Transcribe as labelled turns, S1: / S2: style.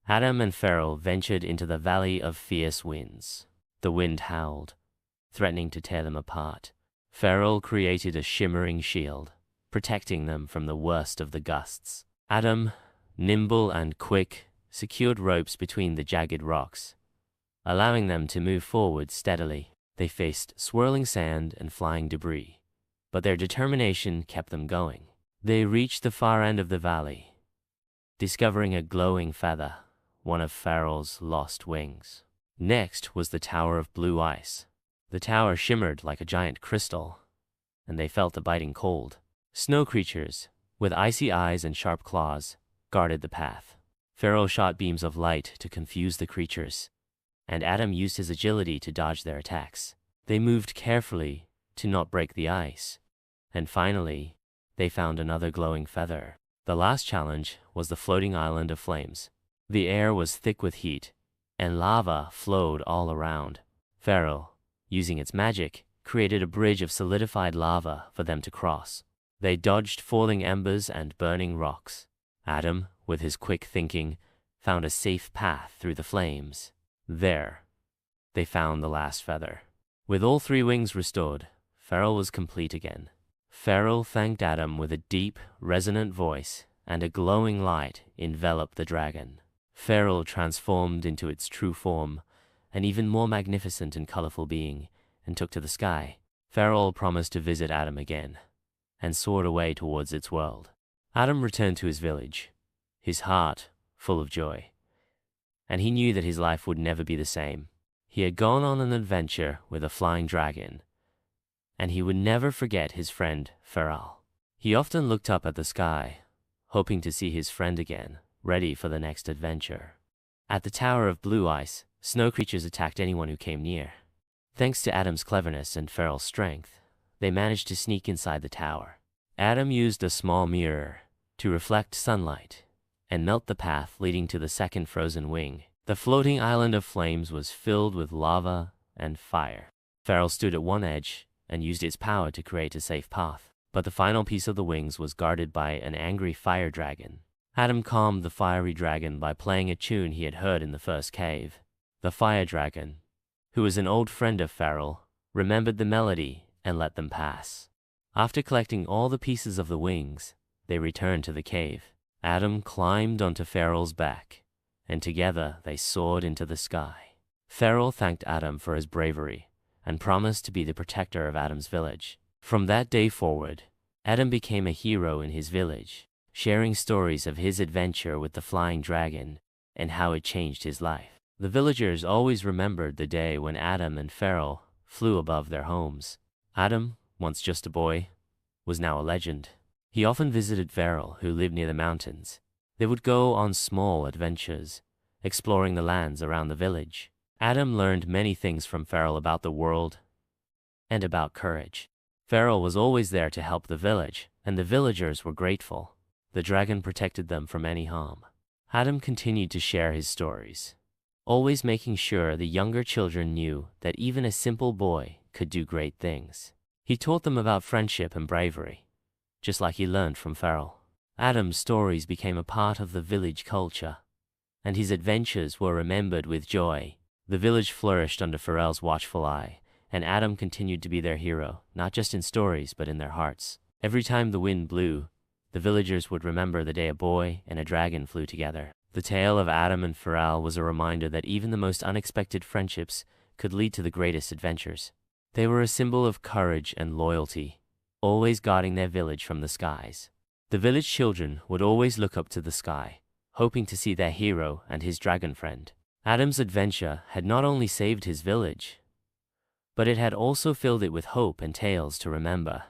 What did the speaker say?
S1: Adam and Farrell ventured into the Valley of Fierce Winds. The wind howled, threatening to tear them apart. Farrell created a shimmering shield, protecting them from the worst of the gusts. Adam, nimble and quick, secured ropes between the jagged rocks, allowing them to move forward steadily. They faced swirling sand and flying debris, but their determination kept them going. They reached the far end of the valley, discovering a glowing feather, one of Farrell's lost wings. Next was the Tower of Blue Ice. The tower shimmered like a giant crystal, and they felt the biting cold. Snow creatures, with icy eyes and sharp claws, guarded the path. Farrell shot beams of light to confuse the creatures, and Adam used his agility to dodge their attacks. They moved carefully to not break the ice, and finally, they found another glowing feather. The last challenge was the floating island of flames. The air was thick with heat, and lava flowed all around. Farrell, using its magic, created a bridge of solidified lava for them to cross. They dodged falling embers and burning rocks. Adam, with his quick thinking, found a safe path through the flames. There, they found the last feather. With all 3 wings restored, Farrell was complete again. Farrell thanked Adam with a deep, resonant voice, and a glowing light enveloped the dragon. Farrell transformed into its true form, an even more magnificent and colorful being, and took to the sky. Farrell promised to visit Adam again, and soared away towards its world. Adam returned to his village, his heart full of joy, and he knew that his life would never be the same. He had gone on an adventure with a flying dragon, and he would never forget his friend Farrell. He often looked up at the sky, hoping to see his friend again, ready for the next adventure. At the Tower of Blue Ice, snow creatures attacked anyone who came near. Thanks to Adam's cleverness and Farrell's strength, they managed to sneak inside the tower. Adam used a small mirror to reflect sunlight and melt the path leading to the second frozen wing. The floating island of flames was filled with lava and fire. Farrell stood at one edge and used its power to create a safe path, but the final piece of the wings was guarded by an angry fire dragon. Adam calmed the fiery dragon by playing a tune he had heard in the first cave. The fire dragon, who was an old friend of Farrell, remembered the melody and let them pass. After collecting all the pieces of the wings, they returned to the cave. Adam climbed onto Farrell's back, and together they soared into the sky. Farrell thanked Adam for his bravery and promised to be the protector of Adam's village. From that day forward, Adam became a hero in his village, sharing stories of his adventure with the flying dragon and how it changed his life. The villagers always remembered the day when Adam and Farrell flew above their homes. Adam, once just a boy, was now a legend. He often visited Farrell, who lived near the mountains. They would go on small adventures, exploring the lands around the village. Adam learned many things from Farrell about the world and about courage. Farrell was always there to help the village, and the villagers were grateful. The dragon protected them from any harm. Adam continued to share his stories, always making sure the younger children knew that even a simple boy could do great things. He taught them about friendship and bravery, just like he learned from Farrell. Adam's stories became a part of the village culture, and his adventures were remembered with joy. The village flourished under Farrell's watchful eye, and Adam continued to be their hero, not just in stories but in their hearts. Every time the wind blew, the villagers would remember the day a boy and a dragon flew together. The tale of Adam and Farrell was a reminder that even the most unexpected friendships could lead to the greatest adventures. They were a symbol of courage and loyalty, always guarding their village from the skies. The village children would always look up to the sky, hoping to see their hero and his dragon friend. Adam's adventure had not only saved his village, but it had also filled it with hope and tales to remember.